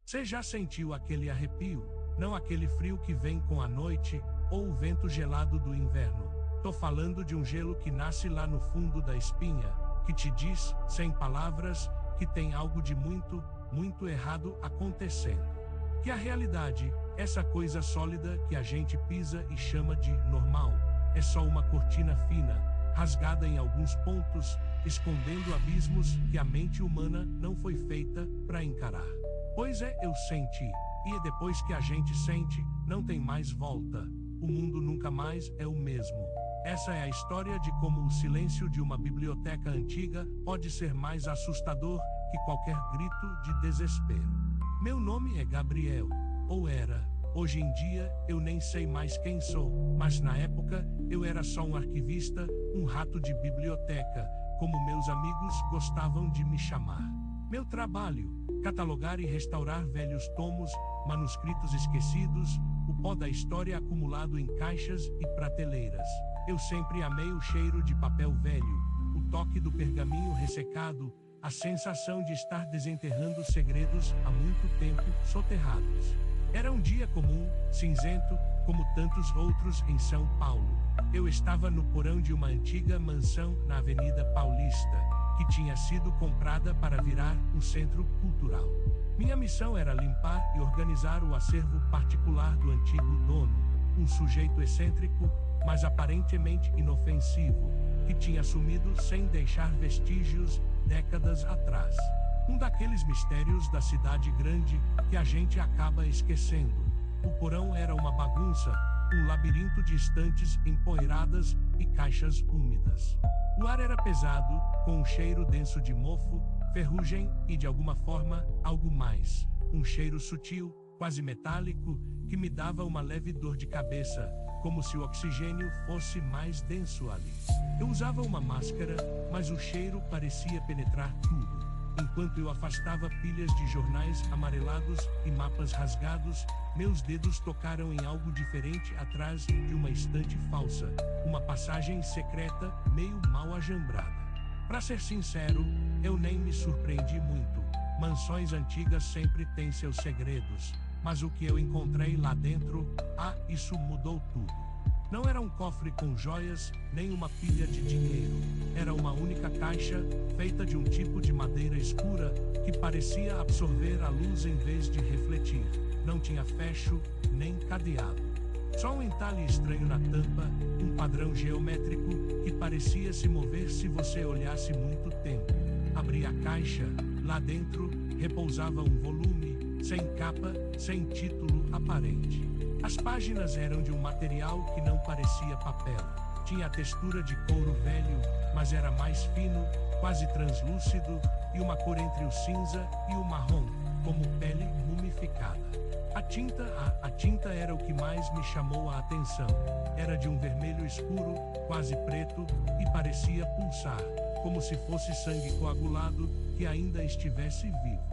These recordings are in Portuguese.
Você já sentiu aquele arrepio? Não aquele frio que vem com a noite, ou o vento gelado do inverno. Tô falando de um gelo que nasce lá no fundo da espinha, que te diz, sem palavras, que tem algo de muito, muito errado acontecendo. Que a realidade, essa coisa sólida que a gente pisa e chama de normal, é só uma cortina fina, rasgada em alguns pontos, escondendo abismos que a mente humana não foi feita para encarar. Pois é, eu senti, e depois que a gente sente, não tem mais volta. O mundo nunca mais é o mesmo. Essa é a história de como o silêncio de uma biblioteca antiga pode ser mais assustador que qualquer grito de desespero. Meu nome é Gabriel, ou era. Hoje em dia, eu nem sei mais quem sou, mas na época, eu era só um arquivista, um rato de biblioteca, como meus amigos gostavam de me chamar. Meu trabalho, catalogar e restaurar velhos tomos, manuscritos esquecidos, o pó da história acumulado em caixas e prateleiras. Eu sempre amei o cheiro de papel velho, o toque do pergaminho ressecado, a sensação de estar desenterrando segredos há muito tempo soterrados. Era um dia comum, cinzento, como tantos outros em São Paulo. Eu estava no porão de uma antiga mansão na Avenida Paulista, que tinha sido comprada para virar um centro cultural. Minha missão era limpar e organizar o acervo particular do antigo dono, um sujeito excêntrico, mas aparentemente inofensivo, que tinha sumido sem deixar vestígios décadas atrás. Um daqueles mistérios da cidade grande que a gente acaba esquecendo. O porão era uma bagunça, um labirinto de estantes empoeiradas e caixas úmidas. O ar era pesado, com um cheiro denso de mofo, ferrugem e, de alguma forma, algo mais. Um cheiro sutil, quase metálico, que me dava uma leve dor de cabeça, como se o oxigênio fosse mais denso ali. Eu usava uma máscara, mas o cheiro parecia penetrar tudo. Enquanto eu afastava pilhas de jornais amarelados e mapas rasgados, meus dedos tocaram em algo diferente atrás de uma estante falsa, uma passagem secreta meio mal ajambrada. Para ser sincero, eu nem me surpreendi muito. Mansões antigas sempre têm seus segredos, mas o que eu encontrei lá dentro, isso mudou tudo. Não era um cofre com joias, nem uma pilha de dinheiro. Era uma única caixa, feita de um tipo de madeira escura, que parecia absorver a luz em vez de refletir. Não tinha fecho, nem cadeado. Só um entalhe estranho na tampa, um padrão geométrico, que parecia se mover se você olhasse muito tempo. Abri a caixa, lá dentro, repousava um volume, sem capa, sem título aparente. As páginas eram de um material que não parecia papel. Tinha a textura de couro velho, mas era mais fino, quase translúcido, e uma cor entre o cinza e o marrom, como pele mumificada. A tinta era o que mais me chamou a atenção. Era de um vermelho escuro, quase preto, e parecia pulsar, como se fosse sangue coagulado que ainda estivesse vivo.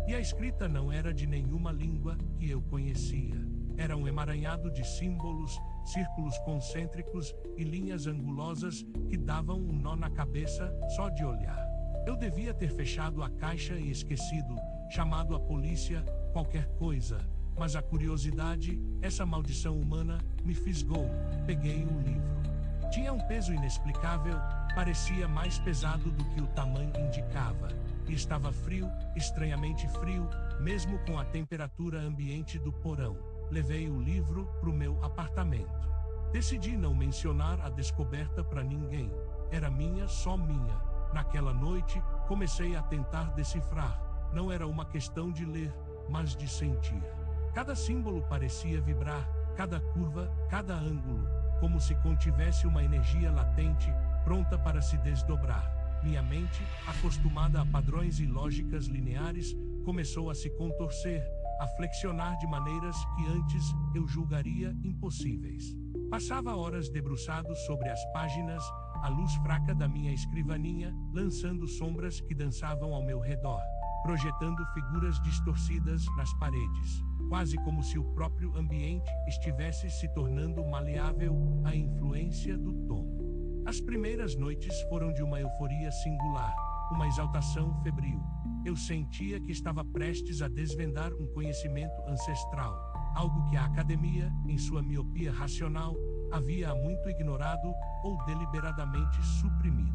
E a escrita não era de nenhuma língua que eu conhecia. Era um emaranhado de símbolos, círculos concêntricos e linhas angulosas que davam um nó na cabeça só de olhar. Eu devia ter fechado a caixa e esquecido, chamado a polícia, qualquer coisa, mas a curiosidade, essa maldição humana, me fisgou. Peguei o livro. Tinha um peso inexplicável, parecia mais pesado do que o tamanho indicava, e estava frio, estranhamente frio, mesmo com a temperatura ambiente do porão. Levei o livro pro meu apartamento. Decidi não mencionar a descoberta para ninguém. Era minha, só minha. Naquela noite, comecei a tentar decifrar. Não era uma questão de ler, mas de sentir. Cada símbolo parecia vibrar, cada curva, cada ângulo, como se contivesse uma energia latente, pronta para se desdobrar. Minha mente, acostumada a padrões e lógicas lineares, começou a se contorcer, a flexionar de maneiras que antes eu julgaria impossíveis. Passava horas debruçado sobre as páginas, a luz fraca da minha escrivaninha, lançando sombras que dançavam ao meu redor, projetando figuras distorcidas nas paredes, quase como se o próprio ambiente estivesse se tornando maleável à influência do tom. As primeiras noites foram de uma euforia singular, uma exaltação febril. Eu sentia que estava prestes a desvendar um conhecimento ancestral, algo que a academia, em sua miopia racional, havia há muito ignorado ou deliberadamente suprimido.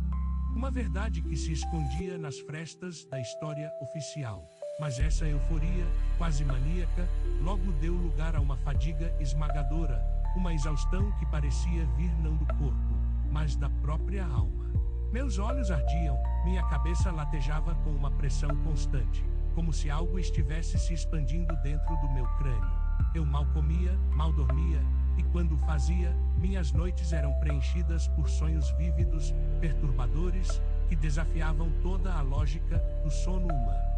Uma verdade que se escondia nas frestas da história oficial. Mas essa euforia, quase maníaca, logo deu lugar a uma fadiga esmagadora, uma exaustão que parecia vir não do corpo, mas da própria alma. Meus olhos ardiam, minha cabeça latejava com uma pressão constante, como se algo estivesse se expandindo dentro do meu crânio. Eu mal comia, mal dormia, e quando o fazia, minhas noites eram preenchidas por sonhos vívidos, perturbadores, que desafiavam toda a lógica do sono humano.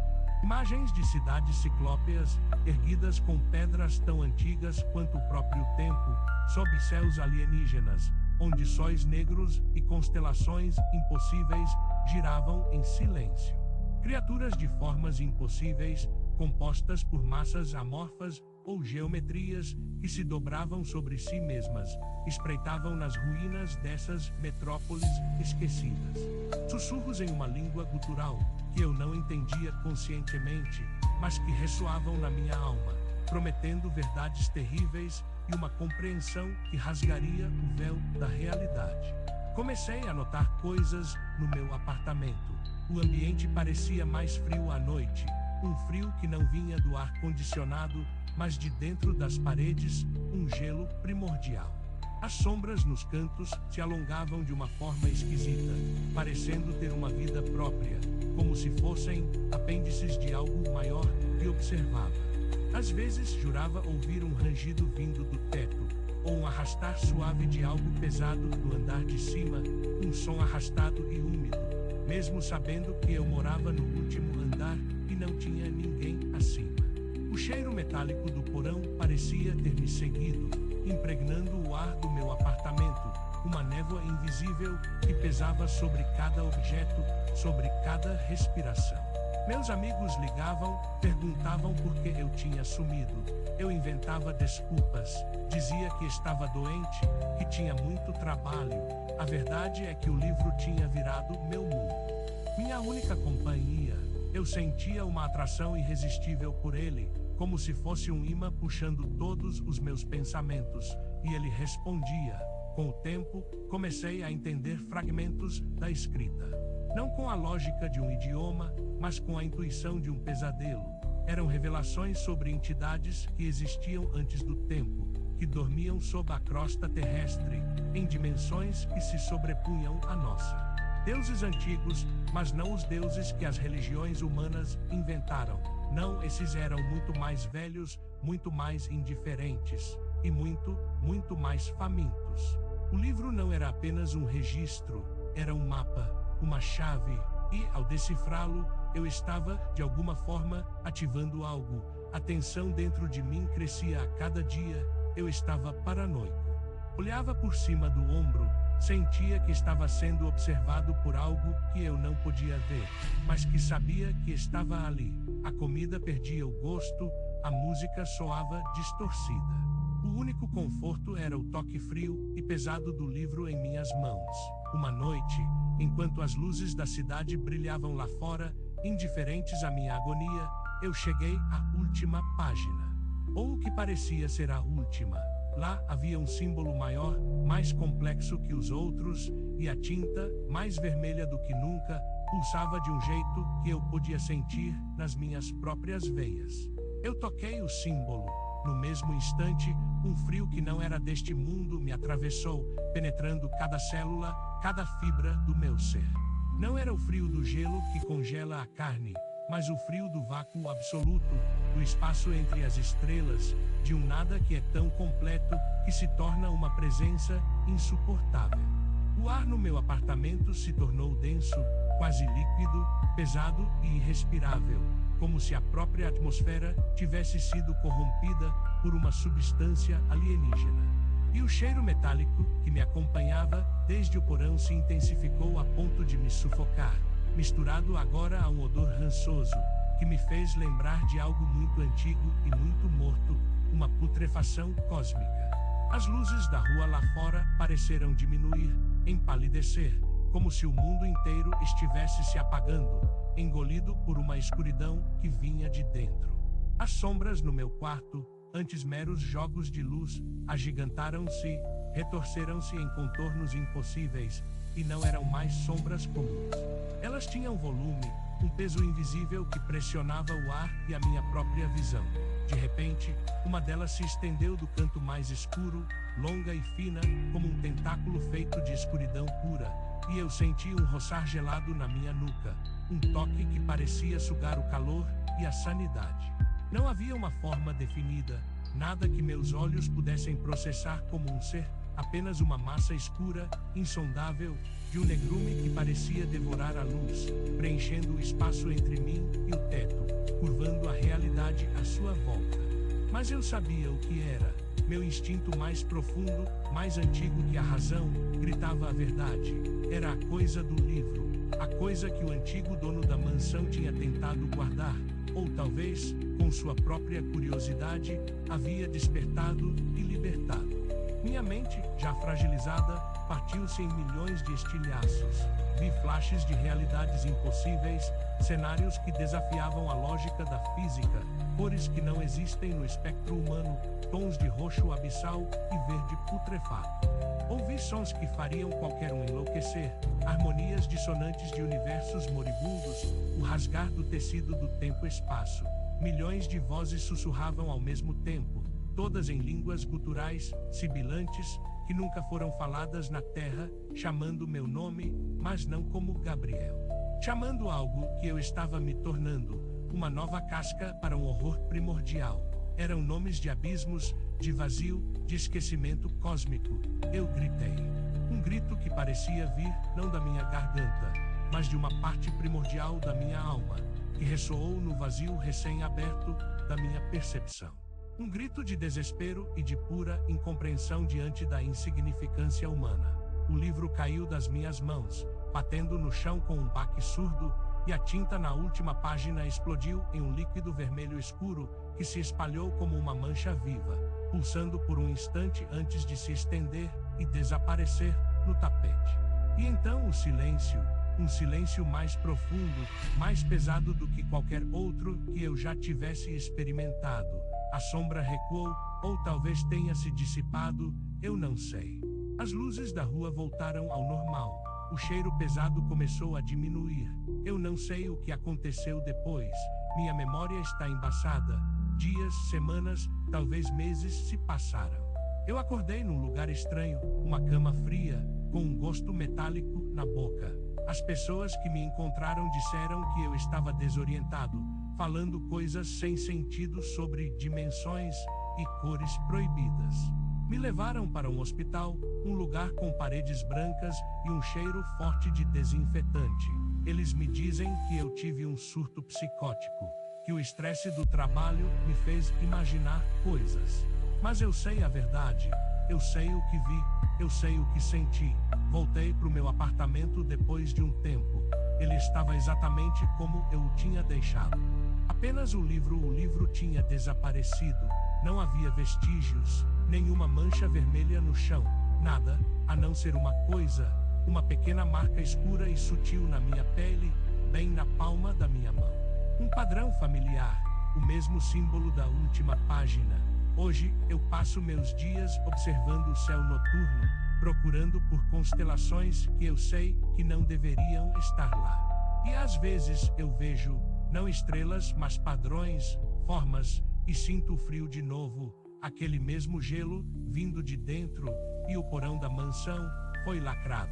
Imagens de cidades ciclópeas, erguidas com pedras tão antigas quanto o próprio tempo, sob céus alienígenas, onde sóis negros e constelações impossíveis giravam em silêncio. Criaturas de formas impossíveis, compostas por massas amorfas ou geometrias que se dobravam sobre si mesmas, espreitavam nas ruínas dessas metrópoles esquecidas. Sussurros em uma língua gutural, que eu não entendia conscientemente, mas que ressoavam na minha alma, prometendo verdades terríveis e uma compreensão que rasgaria o véu da realidade. Comecei a notar coisas no meu apartamento. O ambiente parecia mais frio à noite, um frio que não vinha do ar-condicionado, mas de dentro das paredes, um gelo primordial. As sombras nos cantos se alongavam de uma forma esquisita, parecendo ter uma vida própria, como se fossem apêndices de algo maior que observava. Às vezes jurava ouvir um rangido vindo do teto, ou um arrastar suave de algo pesado no andar de cima, um som arrastado e úmido, mesmo sabendo que eu morava no último andar e não tinha ninguém acima. O cheiro metálico do porão parecia ter me seguido, impregnando o ar do meu apartamento, uma névoa invisível que pesava sobre cada objeto, sobre cada respiração. Meus amigos ligavam, perguntavam por que eu tinha sumido. Eu inventava desculpas, dizia que estava doente, que tinha muito trabalho. A verdade é que o livro tinha virado meu mundo. Minha única companhia. Eu sentia uma atração irresistível por ele, como se fosse um imã puxando todos os meus pensamentos, e ele respondia. Com o tempo, comecei a entender fragmentos da escrita. Não com a lógica de um idioma, mas com a intuição de um pesadelo. Eram revelações sobre entidades que existiam antes do tempo, que dormiam sob a crosta terrestre, em dimensões que se sobrepunham à nossa. Deuses antigos, mas não os deuses que as religiões humanas inventaram. Não, esses eram muito mais velhos, muito mais indiferentes, e muito, muito mais famintos. O livro não era apenas um registro, era um mapa, uma chave, e, ao decifrá-lo, eu estava, de alguma forma, ativando algo. A tensão dentro de mim crescia a cada dia, eu estava paranoico. Olhava por cima do ombro, sentia que estava sendo observado por algo que eu não podia ver, mas que sabia que estava ali. A comida perdia o gosto, a música soava distorcida. O único conforto era o toque frio e pesado do livro em minhas mãos. Uma noite, enquanto as luzes da cidade brilhavam lá fora, indiferentes à minha agonia, eu cheguei à última página. Ou o que parecia ser a última. Lá havia um símbolo maior, mais complexo que os outros, e a tinta, mais vermelha do que nunca, pulsava de um jeito que eu podia sentir nas minhas próprias veias. Eu toquei o símbolo. No mesmo instante, um frio que não era deste mundo me atravessou, penetrando cada célula, cada fibra do meu ser. Não era o frio do gelo que congela a carne, mas o frio do vácuo absoluto, do espaço entre as estrelas, de um nada que é tão completo que se torna uma presença insuportável. O ar no meu apartamento se tornou denso, quase líquido, pesado e irrespirável, como se a própria atmosfera tivesse sido corrompida por uma substância alienígena. E o cheiro metálico que me acompanhava desde o porão se intensificou a ponto de me sufocar, misturado agora a um odor rançoso, que me fez lembrar de algo muito antigo e muito morto, uma putrefação cósmica. As luzes da rua lá fora pareceram diminuir, empalidecer, como se o mundo inteiro estivesse se apagando, engolido por uma escuridão que vinha de dentro. As sombras no meu quarto, antes meros jogos de luz, agigantaram-se, retorceram-se em contornos impossíveis, e não eram mais sombras comuns. Elas tinham volume, um peso invisível que pressionava o ar e a minha própria visão. De repente, uma delas se estendeu do canto mais escuro, longa e fina, como um tentáculo feito de escuridão pura, e eu senti um roçar gelado na minha nuca, um toque que parecia sugar o calor e a sanidade. Não havia uma forma definida, nada que meus olhos pudessem processar como um ser, apenas uma massa escura, insondável, de um negrume que parecia devorar a luz, preenchendo o espaço entre mim e o teto, curvando a realidade à sua volta. Mas eu sabia o que era. Meu instinto mais profundo, mais antigo que a razão, gritava a verdade. Era a coisa do livro, a coisa que o antigo dono da mansão tinha tentado guardar, ou talvez, com sua própria curiosidade, havia despertado e libertado. Minha mente, já fragilizada, partiu-se em milhões de estilhaços. Vi flashes de realidades impossíveis, cenários que desafiavam a lógica da física, cores que não existem no espectro humano, tons de roxo abissal e verde putrefato. Ouvi sons que fariam qualquer um enlouquecer, harmonias dissonantes de universos moribundos, o rasgar do tecido do tempo-espaço. Milhões de vozes sussurravam ao mesmo tempo, todas em línguas guturais, sibilantes, que nunca foram faladas na terra, chamando meu nome, mas não como Gabriel. Chamando algo que eu estava me tornando, uma nova casca para um horror primordial. Eram nomes de abismos, de vazio, de esquecimento cósmico. Eu gritei. Um grito que parecia vir, não da minha garganta, mas de uma parte primordial da minha alma, que ressoou no vazio recém-aberto da minha percepção. Um grito de desespero e de pura incompreensão diante da insignificância humana. O livro caiu das minhas mãos, batendo no chão com um baque surdo, e a tinta na última página explodiu em um líquido vermelho escuro, que se espalhou como uma mancha viva, pulsando por um instante antes de se estender e desaparecer no tapete. E então o silêncio, um silêncio mais profundo, mais pesado do que qualquer outro que eu já tivesse experimentado. A sombra recuou, ou talvez tenha se dissipado, eu não sei. As luzes da rua voltaram ao normal. O cheiro pesado começou a diminuir. Eu não sei o que aconteceu depois. Minha memória está embaçada. Dias, semanas, talvez meses se passaram. Eu acordei num lugar estranho, uma cama fria, com um gosto metálico na boca. As pessoas que me encontraram disseram que eu estava desorientado, falando coisas sem sentido sobre dimensões e cores proibidas. Me levaram para um hospital, um lugar com paredes brancas e um cheiro forte de desinfetante. Eles me dizem que eu tive um surto psicótico, que o estresse do trabalho me fez imaginar coisas. Mas eu sei a verdade, eu sei o que vi, eu sei o que senti. Voltei para o meu apartamento depois de um tempo. Ele estava exatamente como eu o tinha deixado. Apenas o livro tinha desaparecido. Não havia vestígios, nenhuma mancha vermelha no chão, nada, a não ser uma coisa, uma pequena marca escura e sutil na minha pele, bem na palma da minha mão. Um padrão familiar, o mesmo símbolo da última página. Hoje, eu passo meus dias observando o céu noturno, procurando por constelações que eu sei que não deveriam estar lá. E às vezes eu vejo, não estrelas, mas padrões, formas, e sinto o frio de novo, aquele mesmo gelo, vindo de dentro, e o porão da mansão foi lacrado.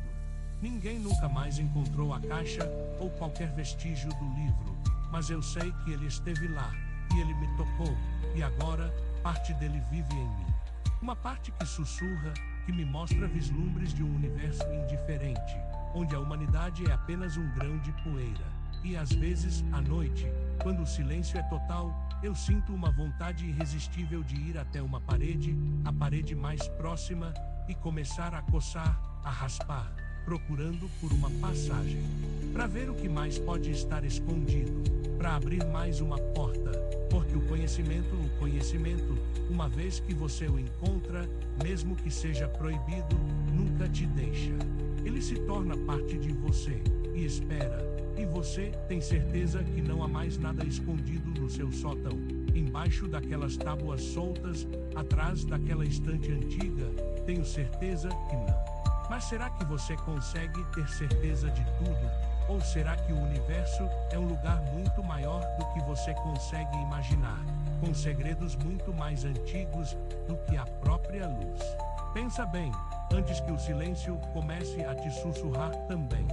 Ninguém nunca mais encontrou a caixa, ou qualquer vestígio do livro, mas eu sei que ele esteve lá, e ele me tocou, e agora, parte dele vive em mim. Uma parte que sussurra, que me mostra vislumbres de um universo indiferente, onde a humanidade é apenas um grão de poeira. E às vezes, à noite, quando o silêncio é total, eu sinto uma vontade irresistível de ir até uma parede, a parede mais próxima, e começar a coçar, a raspar, procurando por uma passagem. Para ver o que mais pode estar escondido, para abrir mais uma porta, Porque o conhecimento, uma vez que você o encontra, mesmo que seja proibido, nunca te deixa. Ele se torna parte de você, e espera. E você tem certeza que não há mais nada escondido no seu sótão, embaixo daquelas tábuas soltas, atrás daquela estante antiga? Tenho certeza que não. Mas será que você consegue ter certeza de tudo? Ou será que o universo é um lugar muito maior do que você consegue imaginar, com segredos muito mais antigos do que a própria luz? Pensa bem, antes que o silêncio comece a te sussurrar também.